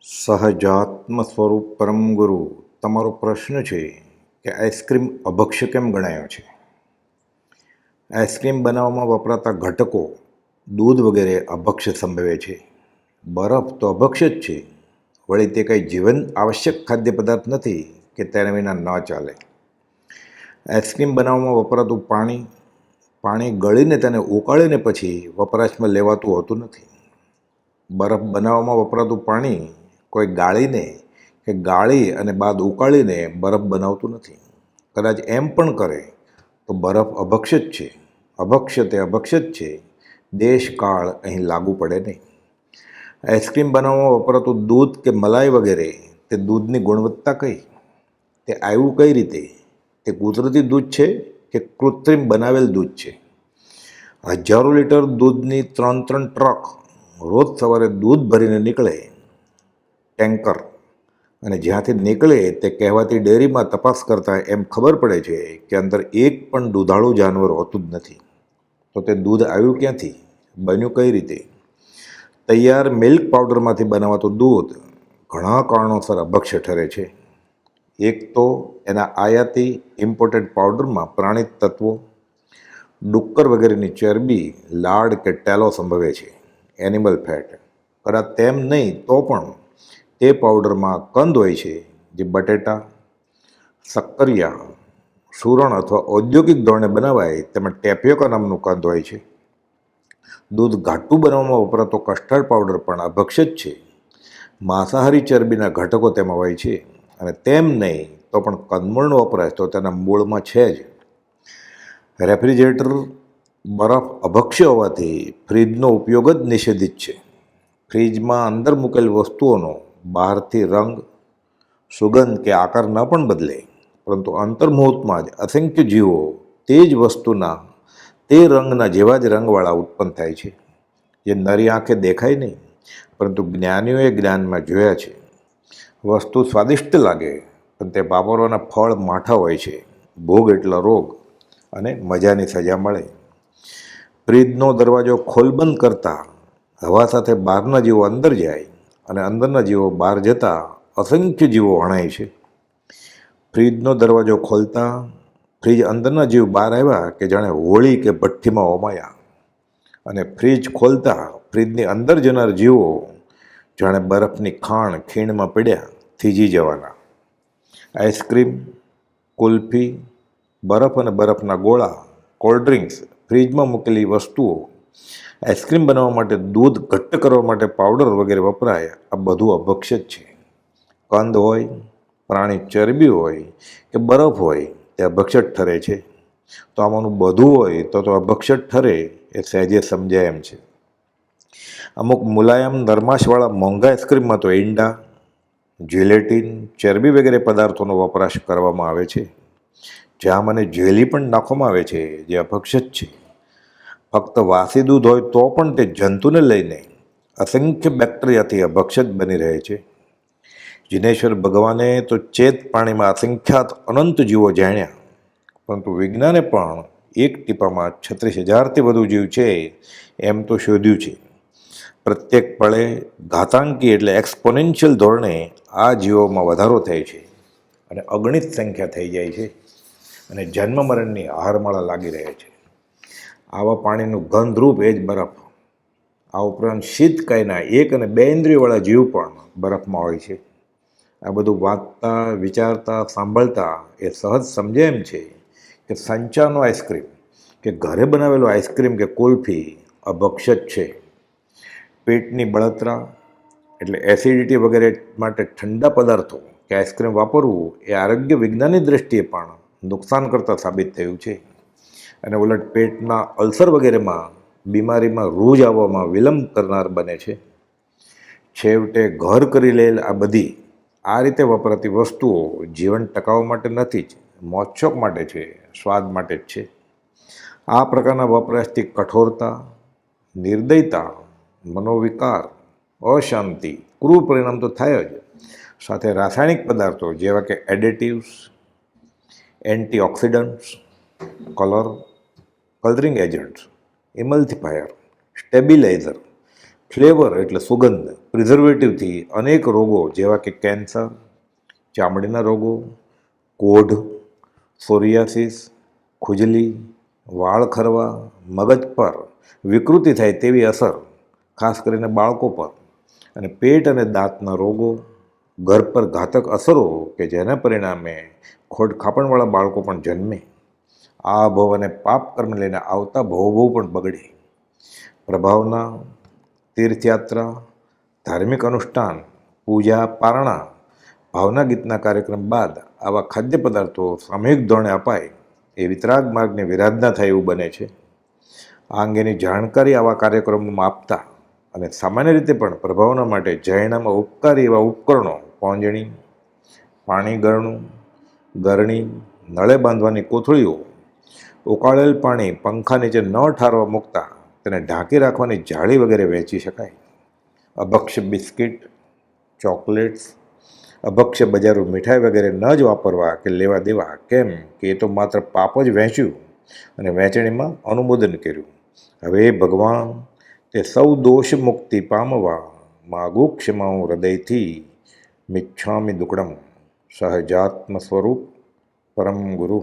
સહજાત્મ સ્વરૂપ પરમ ગુરુ, તમારો પ્રશ્ન છે કે આઈસ્ક્રીમ અભક્ષ્ય કેમ ગણાયો છે. આઈસ્ક્રીમ બનાવવામાં વપરાતા ઘટકો દૂધ વગેરે અભક્ષ્ય સંભવે છે. બરફ તો અભક્ષ્ય જ છે. વળી તે કંઈ જીવન આવશ્યક ખાદ્ય પદાર્થ નથી કે તેના વિના ન ચાલે. આઈસ્ક્રીમ બનાવવામાં વપરાતું પાણી ગળીને તેને ઉકાળીને પછી વપરાશમાં લેવાતું હોતું નથી. બરફ બનાવવામાં વપરાતું પાણી કોઈ ગાળીને કે ગાળી અને બાદ ઉકાળીને બરફ બનાવતું નથી. કદાચ એમ પણ કરે તો બરફ અભક્ષ્ય જ છે. અભક્ષ્ય તે અભક્ષ્ય જ છે. દેશ કાળ અહીં લાગુ પડે નહીં. આઈસ્ક્રીમ બનાવવામાં વપરાતું દૂધ કે મલાઈ વગેરે તે દૂધની ગુણવત્તા કઈ? તે આવ્યું કઈ રીતે? તે કુદરતી દૂધ છે કે કૃત્રિમ બનાવેલ દૂધ છે? હજારો લીટર દૂધની 3 ટ્રક રોજ સવારે દૂધ ભરીને નીકળે ટેન્કર, અને જ્યાંથી નીકળે તે કહેવાતી ડેરીમાં તપાસ કરતાં એમ ખબર પડે છે કે અંદર એક પણ દૂધાળું જાનવર હોતું જ નથી. તો તે દૂધ આવ્યું ક્યાંથી? બન્યું કઈ રીતે? તૈયાર મિલ્ક પાવડરમાંથી બનાવાતું દૂધ ઘણા કારણોસર અભક્ષ્ય ઠરે છે. એક તો એના આયાતી ઇમ્પોર્ટેડ પાવડરમાં પ્રાણિત તત્વો, ડુક્કર વગેરેની ચરબી, લાડ કે ટેલો સંભવે છે, એનિમલ ફેટ. કદાચ તેમ નહીં તો પણ તે પાવડરમાં કંદ હોય છે જે બટેટા, શક્કરિયા, સુરણ અથવા ઔદ્યોગિક ધોરણે બનાવાય તેમાં ટેપિયોકા નામનું કંદ હોય છે. દૂધ ઘાટું બનાવવામાં વપરાતો કસ્ટર્ડ પાવડર પણ અભક્ષ્ય જ છે. માંસાહારી ચરબીના ઘટકો તેમાં હોય છે, અને તેમ નહીં તો પણ કંદમૂળનો વપરાશ તો તેના મૂળમાં છે જ. રેફ્રિજરેટર બરફ અભક્ષ્ય હોવાથી ફ્રીજનો ઉપયોગ જ નિષેધિત છે. ફ્રીજમાં અંદર મૂકેલ વસ્તુઓનો બહારથી રંગ, સુગંધ કે આકાર ન પણ બદલે, પરંતુ અંતર્મુહૂર્તમાં જ અસંખ્ય જીવો તે જ વસ્તુના તે રંગના જેવા જ રંગવાળા ઉત્પન્ન થાય છે, જે નરી આંખે દેખાય નહીં, પરંતુ જ્ઞાનીઓએ જ્ઞાનમાં જોયા છે. વસ્તુ સ્વાદિષ્ટ લાગે, પણ તે વાપરવાના ફળ માઠા હોય છે. ભોગ એટલા રોગ, અને મજાની સજા મળે. ફ્રીજનો દરવાજો ખોલબંધ કરતા હવા સાથે બહારના જીવો અંદર જાય અને અંદરના જીવો બહાર જતા અસંખ્ય જીવો વણાય છે. ફ્રીજનો દરવાજો ખોલતા ફ્રીજ અંદરના જીવ બહાર આવ્યા કે જાણે હોળી કે ભઠ્ઠીમાં હોમાયા, અને ફ્રીજ ખોલતા ફ્રીજની અંદર જનાર જીવો જાણે બરફની ખાણ ખીણમાં પડ્યા થીજી જવાના. આઈસ્ક્રીમ, કુલ્ફી, બરફ અને બરફના ગોળા, કોલ્ડ ડ્રિંક્સ, ફ્રીજમાં મૂકેલી વસ્તુઓ, આઈસ્ક્રીમ બનાવવા માટે દૂધ ઘટ્ટ કરવા માટે પાવડર વગેરે વપરાય, આ બધું અભક્ષ્ય જ છે. કંદ હોય, પ્રાણી ચરબી હોય કે બરફ હોય, તે અભક્ષ્ય જ ઠરે છે. તો આમાંનું બધું હોય તો અભક્ષ્ય જ ઠરે એ સહેજે સમજાય એમ છે. અમુક મુલાયમ નરમાશવાળા મોંઘા આઈસ્ક્રીમમાં તો ઈંડા, જેલેટીન, ચરબી વગેરે પદાર્થોનો વપરાશ કરવામાં આવે છે. જામ અને જેલી પણ નાખવામાં આવે છે, જે અભક્ષ્ય જ છે. ફક્ત વાસી દૂધ હોય તો પણ તે જંતુને લઈને અસંખ્ય બેક્ટેરિયાથી અભક્ષ્ય જ બની રહે છે. જિનેશ્વર ભગવાને તો ચેત પાણીમાં અસંખ્યાત અનંત જીવો જાણ્યા, પરંતુ વિજ્ઞાને પણ એક ટીપામાં 36,000થી વધુ જીવ છે એમ તો શોધ્યું છે. પ્રત્યેક પળે ઘાતાંકી એટલે એક્સપોનેન્શિયલ ધોરણે આ જીવોમાં વધારો થાય છે, અને અગણિત સંખ્યા થઈ જાય છે, અને જન્મ મરણની હારમાળા લાગી રહે છે. આવા પાણીનું ગંધરૂપ એ જ બરફ. આ ઉપરાંત શીતકાયના 1 અને 2 ઇન્દ્રિયોવાળા જીવ પણ બરફમાં હોય છે. આ બધું વાંચતા, વિચારતા, સાંભળતા એ સહજ સમજે એમ છે કે સંચારનો આઈસ્ક્રીમ કે ઘરે બનાવેલો આઈસ્ક્રીમ કે કુલ્ફી અભક્ષ્ય જ છે. પેટની બળતરા એટલે એસિડિટી વગેરે માટે ઠંડા પદાર્થો કે આઈસ્ક્રીમ વાપરવું એ આરોગ્ય વિજ્ઞાનની દૃષ્ટિએ પણ નુકસાન કરતા સાબિત થયું છે. અને ઉલટ પેટના અલ્સર વગેરેમાં બીમારીમાં રૂજ આવવામાં વિલંબ કરનાર બને છે. છેવટે ઘર કરી લેલ આ બધી આ રીતે વપરાતી વસ્તુઓ જીવન ટકાવવા માટે નથી જ, મોજશોખ માટે છે, સ્વાદ માટે જ છે. આ પ્રકારના વપરાશથી કઠોરતા, નિર્દયતા, મનોવિકાર, અશાંતિ, ક્રૂર પરિણામ તો થાય જ, સાથે રાસાયણિક પદાર્થો જેવા કે additives, antioxidants, colouring agents, emulsifier, stabiliser, flavour એટલે સુગંધ, પ્રિઝર્વેટિવથી અનેક રોગો જેવા કે કેન્સર, ચામડીના રોગો, કોઢ, સોરિયાસિસ, ખુજલી, વાળ ખરવા, મગજ પર વિકૃતિ થાય તેવી અસર, ખાસ કરીને બાળકો પર, અને પેટ અને દાંતના રોગો, ઘર પર ઘાતક અસરો કે જેના પરિણામે ખોડખાપણવાળા બાળકો પણ જન્મે, આ ભવ અને પાપ કર્મ લઈને આવતા ભવ પણ બગડે. પ્રભાવના, તીર્થયાત્રા, ધાર્મિક અનુષ્ઠાન, પૂજા પારણા, ભાવના ગીતના કાર્યક્રમ બાદ આવા ખાદ્ય પદાર્થો સામૂહિક ધોરણે અપાય એ વિતરાગ માર્ગને વિરાધના થાય એવું બને છે. આ અંગેની જાણકારી આવા કાર્યક્રમોમાં આપતા અને સામાન્ય રીતે પણ પ્રભાવના માટે જૈનામાં ઉપકારી એવા ઉપકરણો પોંજણી, પાણી ગરણી, નળે બાંધવાની કોથળીઓ, ઉકાળેલ પાણી પંખા નીચે ન ઠારવા મૂકતા તેને ઢાંકી રાખવાની જાળી વગેરે વહેંચી શકાય. અભક્ષ્ય બિસ્કિટ, ચોકલેટ્સ, અભક્ષ્ય બજારો મીઠાઈ વગેરે ન જ વાપરવા કે લેવા દેવા, કેમ કે એ તો માત્ર પાપ જ વહેંચ્યું અને વહેંચણીમાં અનુમોદન કર્યું. હવે ભગવાન, તે સૌ દોષ મુક્તિ પામવા માગું ક્ષમાઓ હૃદયથી, મિચ્છામિ દુક્કડમ, સહજાત્મ સ્વરૂપ પરમ ગુરુ.